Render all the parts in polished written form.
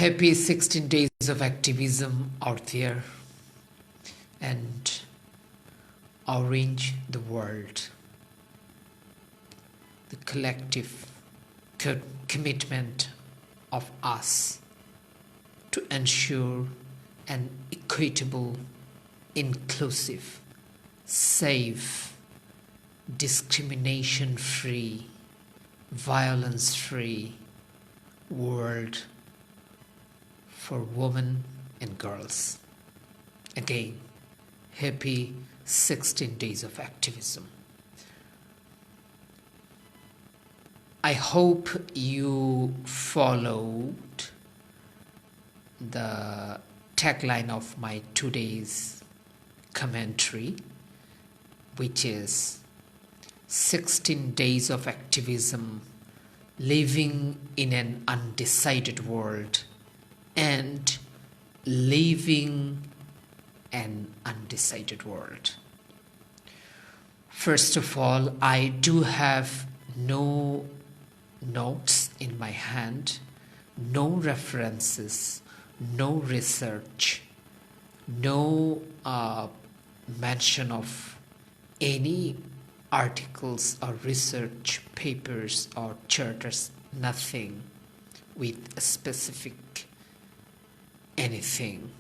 Happy 16 days of activism out there and orange the world. The collective commitment of us to ensure an equitable, inclusive, safe, discrimination-free, violence-free world for women and girls. Again, happy 16 days of activism. I hope you followed the tagline of my today's commentary, which is 16 days of activism, living in an undecided world and living an undecided world. First of all, I do have no notes in my hand, no references, no research, no mention of any articles or research papers or charters, nothing with a specific anything.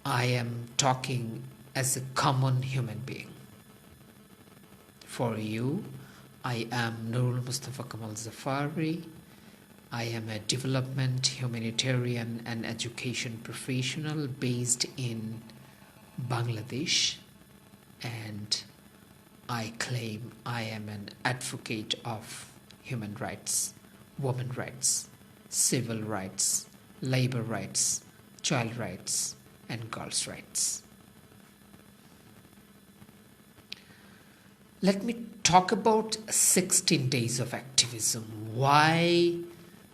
I am talking as a common human being. For you, I am Nurul Mostafa Kamal Zafari. I am a development, humanitarian and education professional based in Bangladesh, and I claim I am an advocate of human rights, women's rights, civil rights, labor rights, child rights, and girls' rights. Let me talk about 16 days of activism. Why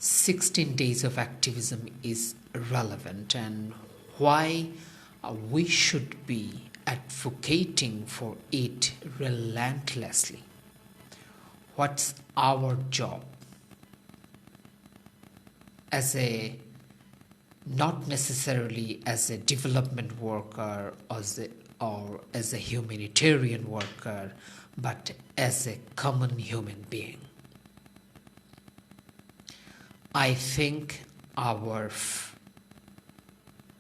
16 days of activism is relevant and why we should be advocating for it relentlessly. What's our job as not necessarily as a development worker or as a humanitarian worker, but as a common human being? I think our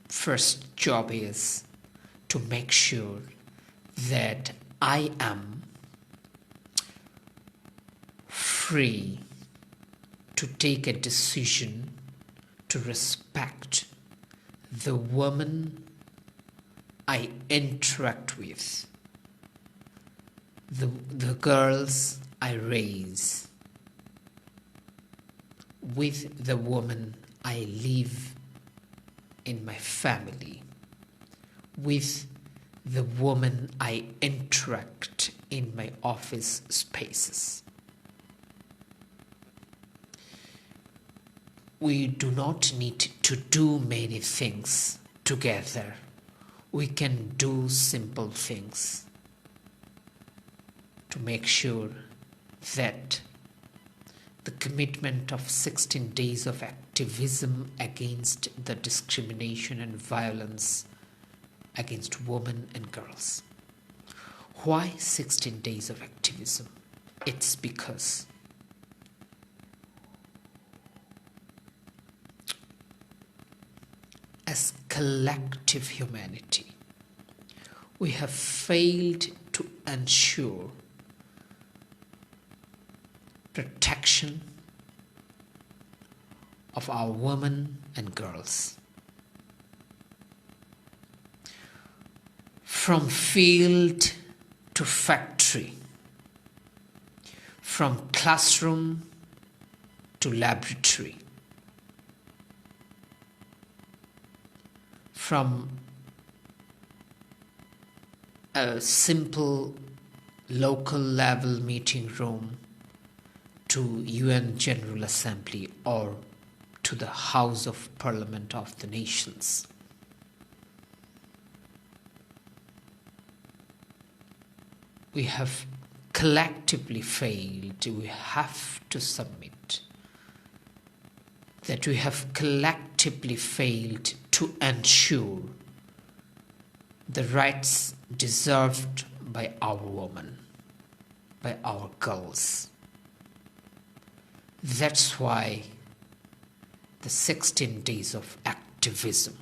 first job is to make sure that I am free to take a decision to respect the woman I interact with, the girls I raise, with the woman I live in my family, with the woman I interact in my office spaces. We do not need to do many things together. We can do simple things to make sure that the commitment of 16 days of activism against the discrimination and violence against women and girls. Why 16 days of activism? It's because as collective humanity, we have failed to ensure protection of our women and girls. From field to factory, from classroom to laboratory, from a simple local level meeting room to UN General Assembly or to the House of Parliament of the Nations. We have collectively failed. We have to submit that we have collectively actively failed to ensure the rights deserved by our women, by our girls. That's why the 16 days of activism.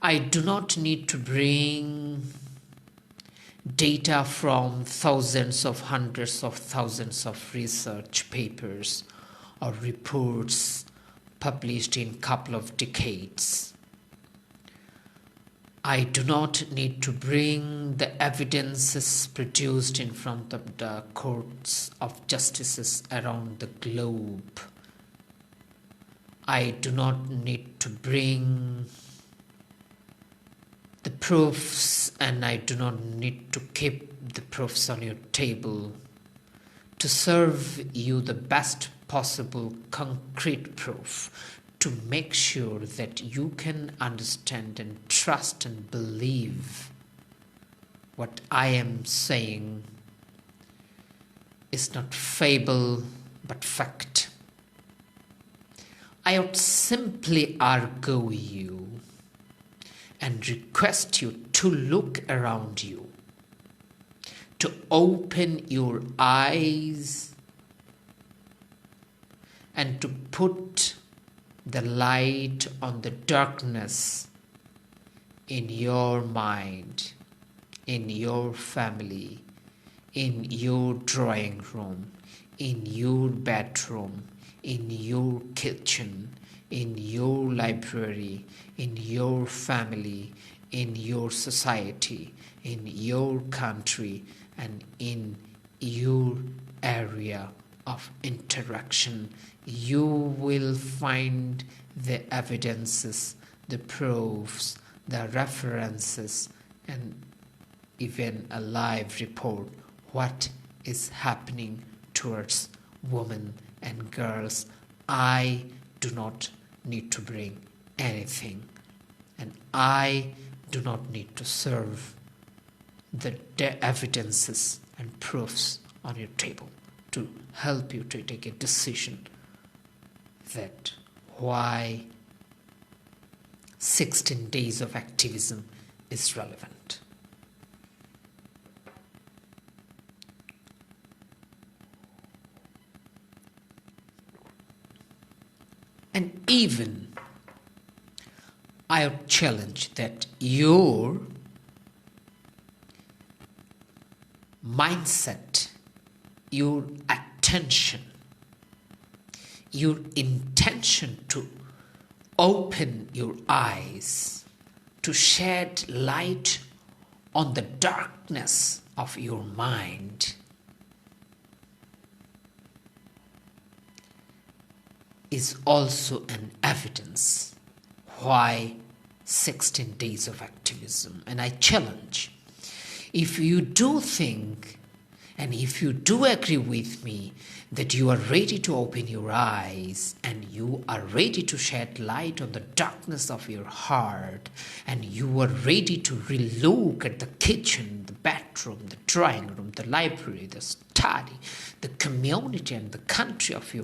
I do not need to bring data from thousands of hundreds of thousands of research papers or reports published in a couple of decades. I do not need to bring the evidences produced in front of the courts of justices around the globe. I do not need to bring the proofs, and I do not need to keep the proofs on your table to serve you the best possible concrete proof, to make sure that you can understand and trust and believe what I am saying is not fable but fact. I would simply argue you and request you to look around you, to open your eyes and to put the light on the darkness in your mind, in your family, in your drawing room, in your bedroom, in your kitchen, in your library, in your family, in your society, in your country, and in your area of interaction. You will find the evidences, the proofs, the references, and even a live report what is happening towards women and girls. I do not need to bring anything, and I do not need to serve the evidences and proofs on your table to help you to take a decision that why 16 days of activism is relevant. And even I would challenge that your mindset, your attention, your intention to open your eyes, to shed light on the darkness of your mind, is also an evidence why 16 days of activism. And I challenge, if you do think and if you do agree with me that you are ready to open your eyes and you are ready to shed light on the darkness of your heart, and you are ready to relook at the kitchen, the bedroom, the drawing room, the library, the study, the community and the country of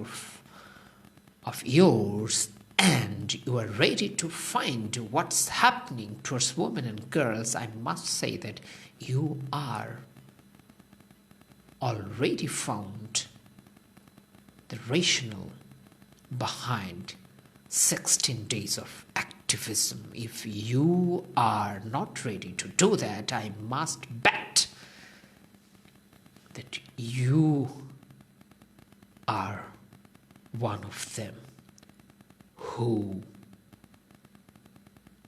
yours, and you are ready to find what's happening towards women and girls, I must say that you are already found the rationale behind 16 days of activism. If you are not ready to do that, I must bet that you are one of them who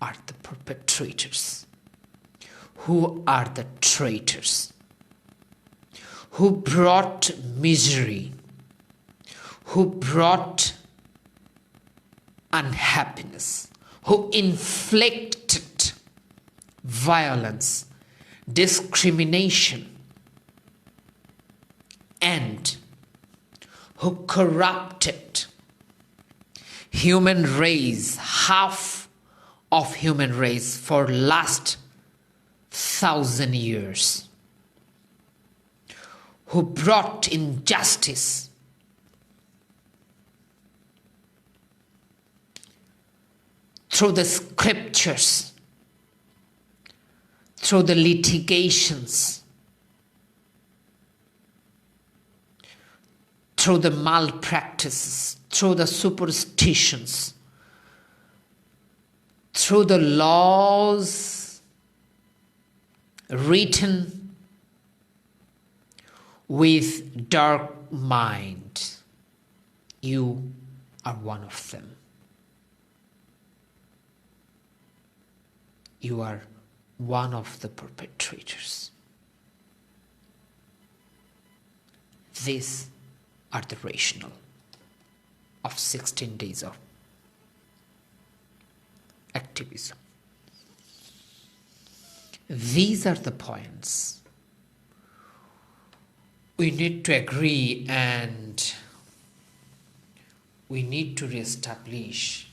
are the perpetrators, who are the traitors, who brought misery, who brought unhappiness, who inflicted violence, discrimination, and who corrupted human race, half of human race for last 1,000 years, who brought injustice, through the scriptures, through the litigations, through the malpractices, through the superstitions, through the laws written with dark mind. You are one of them. You are one of the perpetrators. These are the rationale of 16 days of activism. These are the points we need to agree, and we need to reestablish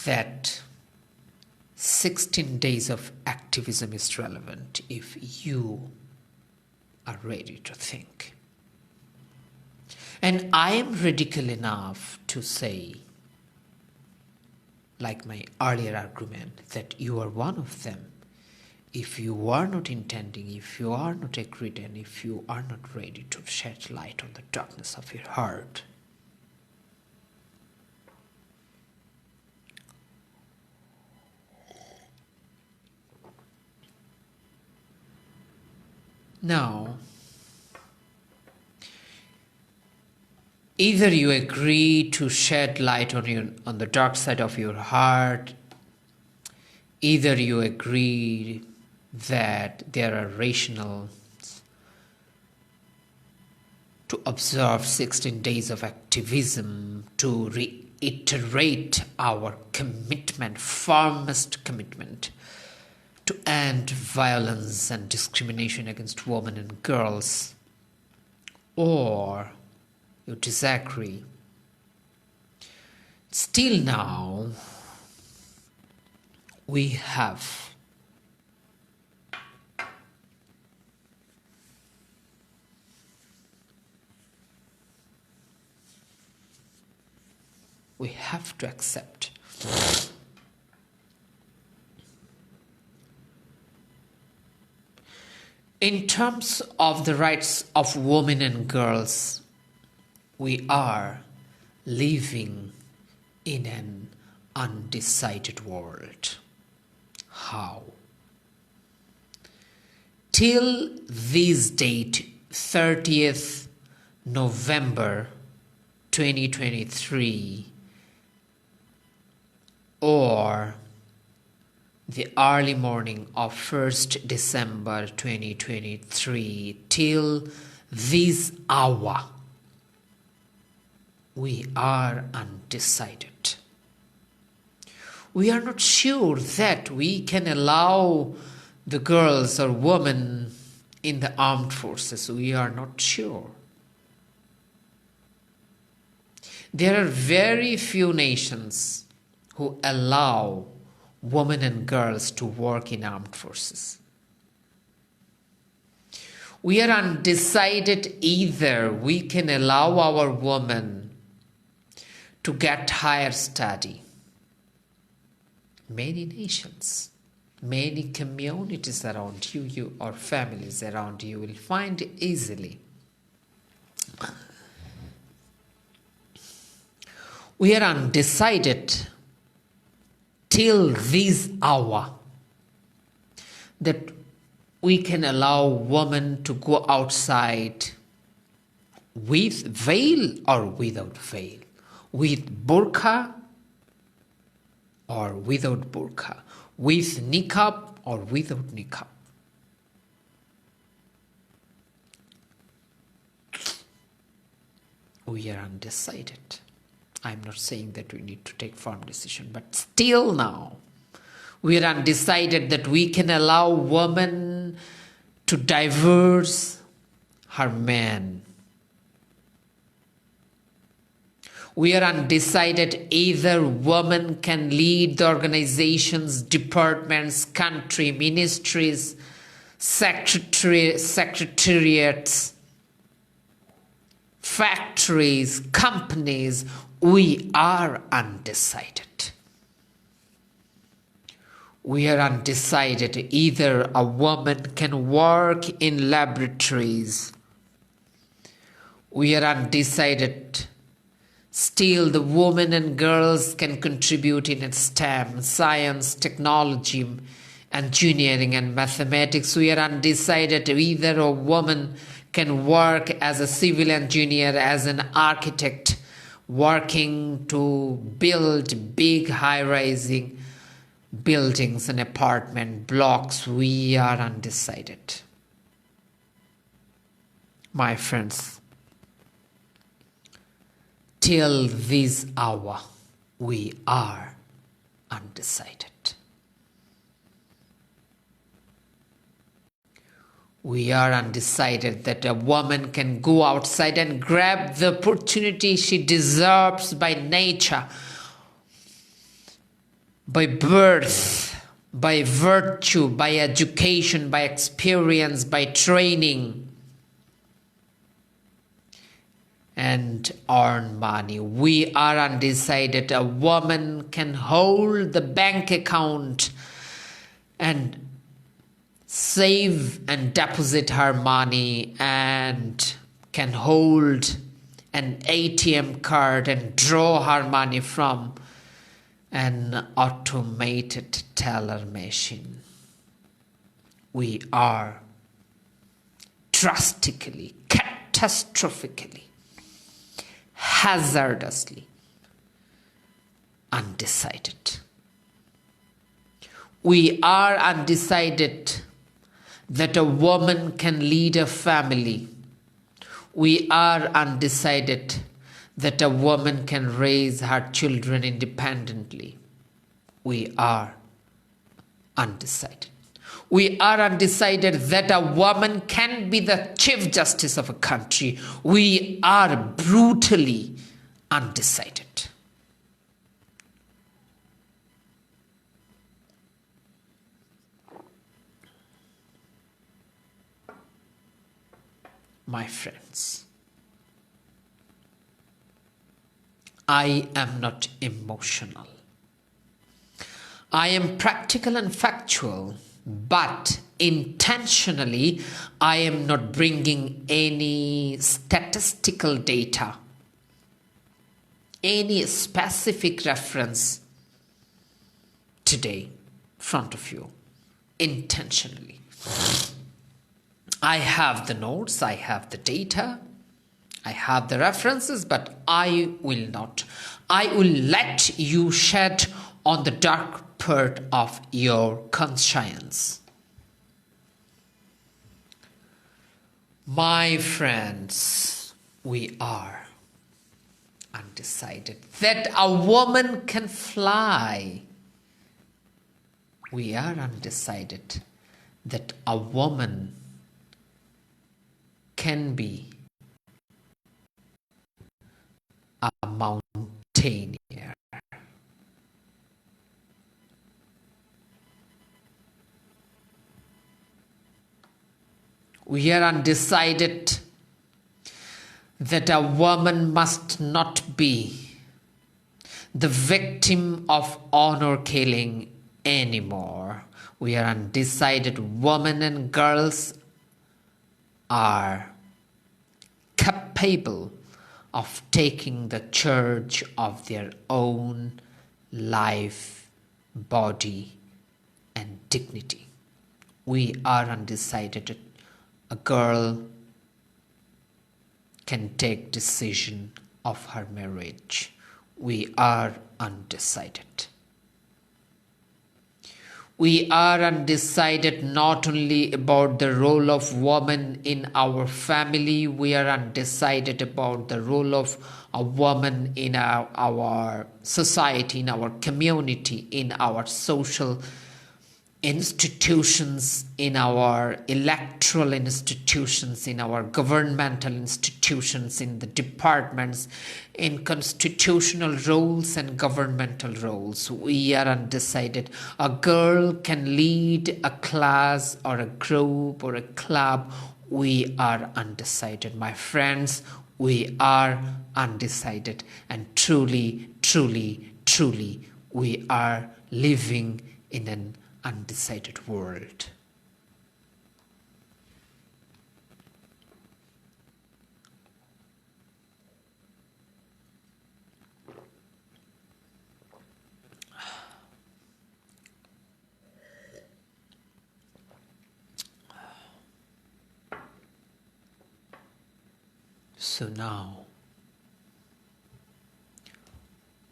that 16 days of activism is relevant if you are ready to think. And I am radical enough to say, like my earlier argument, that you are one of them. If you are not intending, if you are not agreed, and if you are not ready to shed light on the darkness of your heart, now, either you agree to shed light on the dark side of your heart, either you agree that there are rationales to observe 16 days of activism to reiterate our commitment, firmest commitment, to end violence and discrimination against women and girls, or you disagree. Still now, we have to accept in terms of the rights of women and girls, we are living in an undecided world. How? Till this date, 30th November 2023, or the early morning of 1st December 2023, till this hour, we are undecided. We are not sure that we can allow the girls or women in the armed forces. We are not sure. There are very few nations who allow women and girls to work in armed forces. We are undecided either we can allow our women to get higher study. Many nations, many communities around you or families around you will find easily. We are undecided till this hour that we can allow women to go outside with veil or without veil, with burqa or without burqa, with niqab or without niqab. We are undecided. I'm not saying that we need to take firm decision, but still now, we are undecided that we can allow women to divorce her man. We are undecided either women can lead the organizations, departments, country, ministries, secretariats, factories, companies, we are undecided. We are undecided. Either a woman can work in laboratories. We are undecided. Still, the women and girls can contribute in STEM, science, technology, engineering, and mathematics. We are undecided. Either a woman can work as a civil engineer, as an architect, working to build big high-rising buildings and apartment blocks. We are undecided. My friends, till this hour, we are undecided. We are undecided that a woman can go outside and grab the opportunity she deserves by nature, by birth, by virtue, by education, by experience, by training, and earn money. We are undecided. A woman can hold the bank account and save and deposit her money, and can hold an ATM card and draw her money from an automated teller machine. We are drastically, catastrophically, hazardously undecided. We are undecided that a woman can lead a family. We are undecided that a woman can raise her children independently. We are undecided. We are undecided that a woman can be the Chief Justice of a country. We are brutally undecided. My friends, I am not emotional. I am practical and factual, but intentionally I am not bringing any statistical data, any specific reference today in front of you, intentionally. I have the notes, I have the data, I have the references, but I will not. I will let you shed on the dark part of your conscience. My friends, we are undecided that a woman can fly. We are undecided that a woman can be a mountaineer. We are undecided that a woman must not be the victim of honor killing anymore. We are undecided. Women and girls are capable of taking the charge of their own life, body, and dignity. We are undecided. A girl can take decision of her marriage. We are undecided. We are undecided not only about the role of woman in our family, we are undecided about the role of a woman in our society, in our community, in our social institutions, in our electoral institutions, in our governmental institutions, in the departments, in constitutional roles and governmental roles. We are undecided. A girl can lead a class or a group or a club. we are undecided. My friends, we are undecided. And truly, truly, truly, we are living in an undecided world. So now,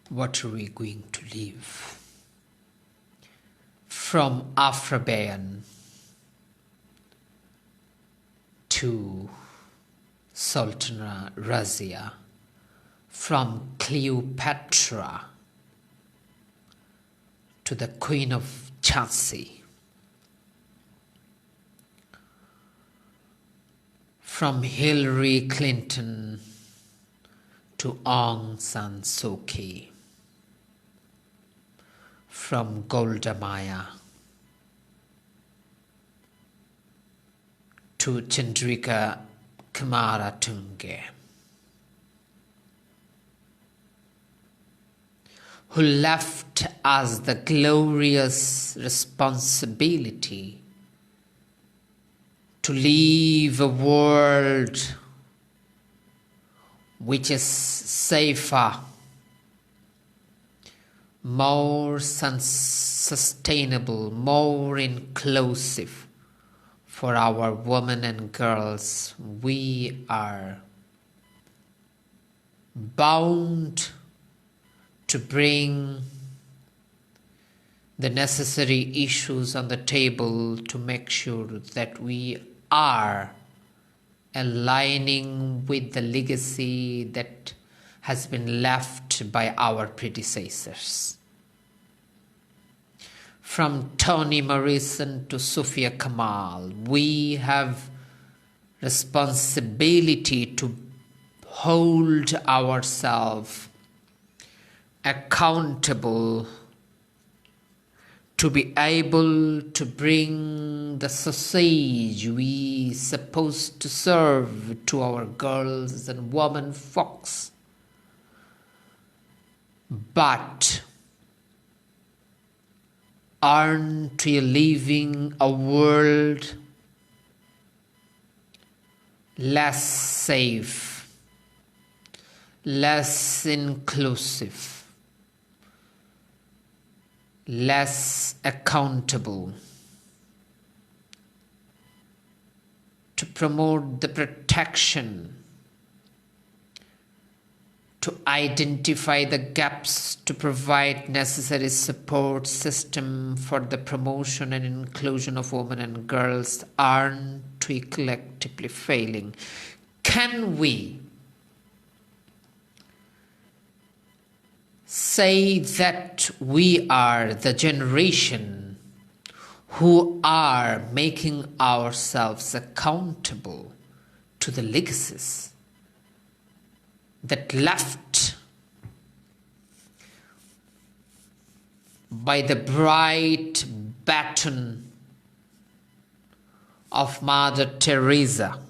what are we going to live? From Afrabayan to Sultana Razia, from Cleopatra to the Queen of Jhansi, from Hillary Clinton to Aung San Suu Kyi, from Golda Meir to Chandrika Kumaratunge, who left us the glorious responsibility to leave a world which is safer, more sustainable, more inclusive for our women and girls. We are bound to bring the necessary issues on the table to make sure that we are aligning with the legacy that has been left by our predecessors. From Toni Morrison to Sophia Kamal, we have responsibility to hold ourselves accountable to be able to bring the sausage we supposed to serve to our girls and women folks. But aren't we living a world less safe, less inclusive, less accountable, to promote the protection, to identify the gaps, to provide necessary support system for the promotion and inclusion of women and girls? Aren't we collectively failing? Can we say that we are the generation who are making ourselves accountable to the legacies that left by the bright baton of Mother Teresa,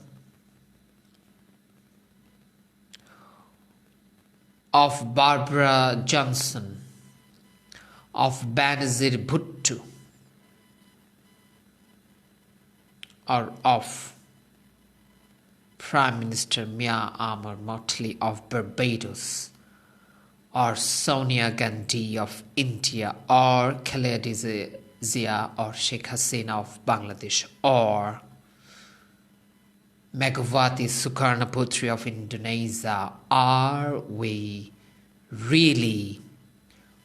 of Barbara Johnson, of Benazir Bhutto, or of Prime Minister Mia Amor Motley of Barbados, or Sonia Gandhi of India, or Khaleda Zia or Sheikh Hasina of Bangladesh, or Megawati Sukarnoputri of Indonesia? Are we really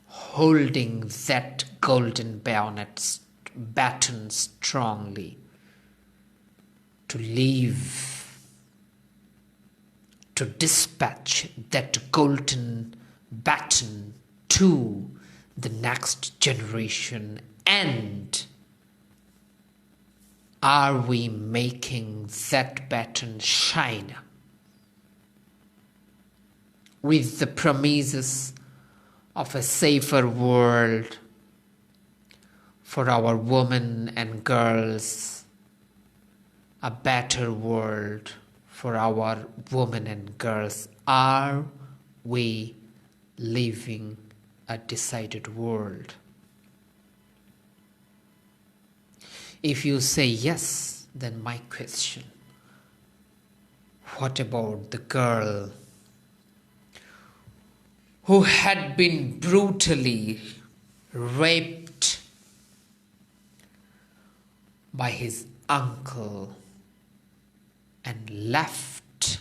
holding that golden baton strongly to leave, to dispatch that golden baton to the next generation? And are we making that baton shine with the promises of a safer world for our women and girls, a better world for our women and girls? Are we living a decided world? If you say yes, then my question, what about the girl who had been brutally raped by his uncle and left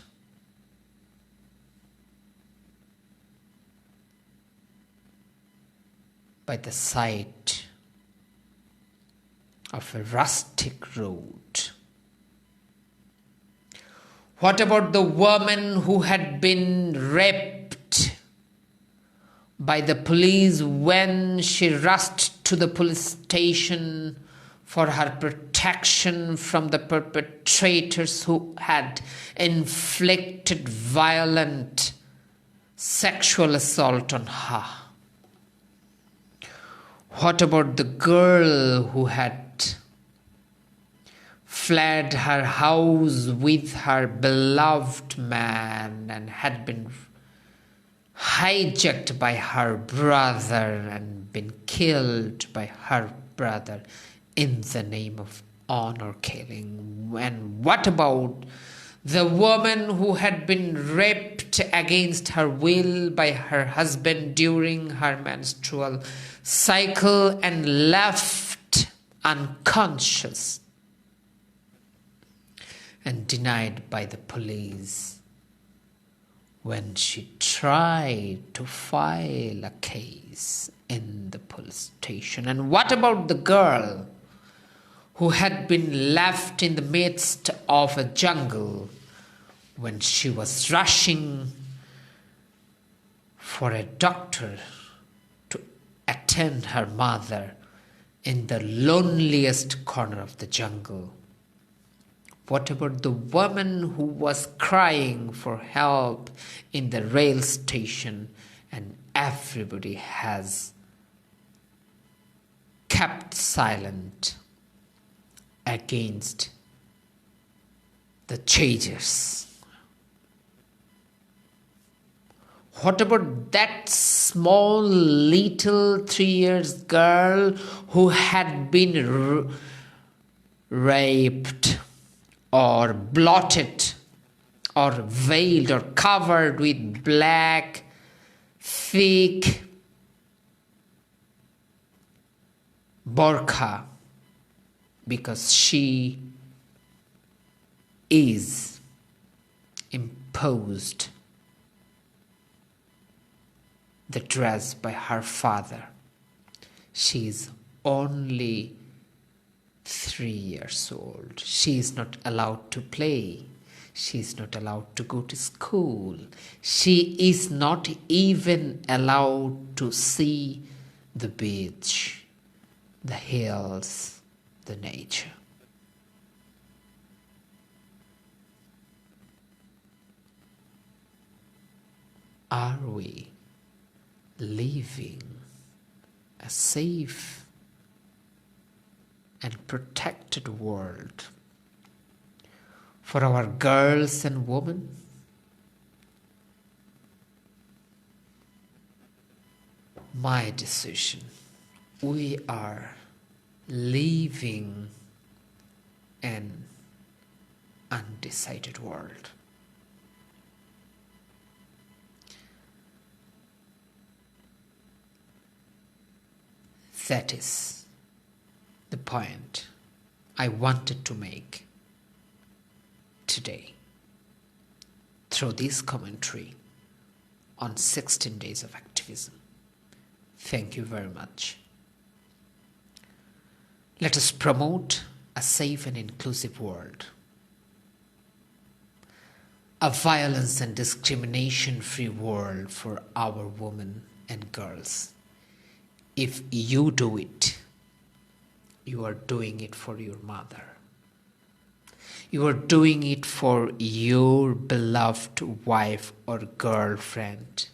by the side of a rustic road? What about the woman who had been raped by the police when she rushed to the police station for her protection from the perpetrators who had inflicted violent sexual assault on her? What about the girl who had fled her house with her beloved man and had been hijacked by her brother and been killed by her brother in the name of honor killing? And what about the woman who had been raped against her will by her husband during her menstrual cycle and left unconscious and denied by the police when she tried to file a case in the police station? And what about the girl who had been left in the midst of a jungle when she was rushing for a doctor to attend her mother in the loneliest corner of the jungle? What about the woman who was crying for help in the rail station and everybody has kept silent against the chasers? What about that small little 3 years girl who had been raped or blotted or veiled or covered with black, thick burqa because she is imposed the dress by her father? She is only 3 years old. She is not allowed to play. She is not allowed to go to school. She is not even allowed to see the beach, the hills, the nature. Are we living a safe and protected world for our girls and women? My decision. We are living an undecided world. That is the point I wanted to make today through this commentary on 16 days of activism. Thank you very much. Let us promote a safe and inclusive world, a violence and discrimination-free world for our women and girls. If you do it, you are doing it for your mother. You are doing it for your beloved wife or girlfriend.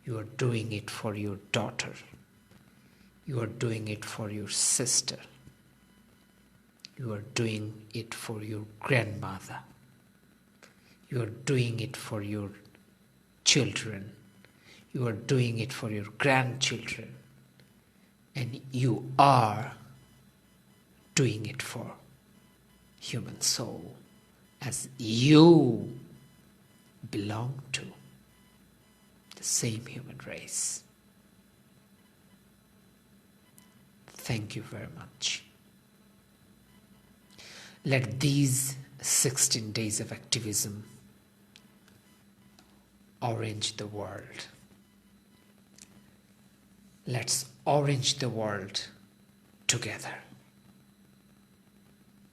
You are doing it for your daughter. You are doing it for your sister. You are doing it for your grandmother. You are doing it for your children. You are doing it for your grandchildren. And you are doing it for human soul, as you belong to the same human race. Thank you very much. Let these 16 days of activism orange the world. Let's orange the world together.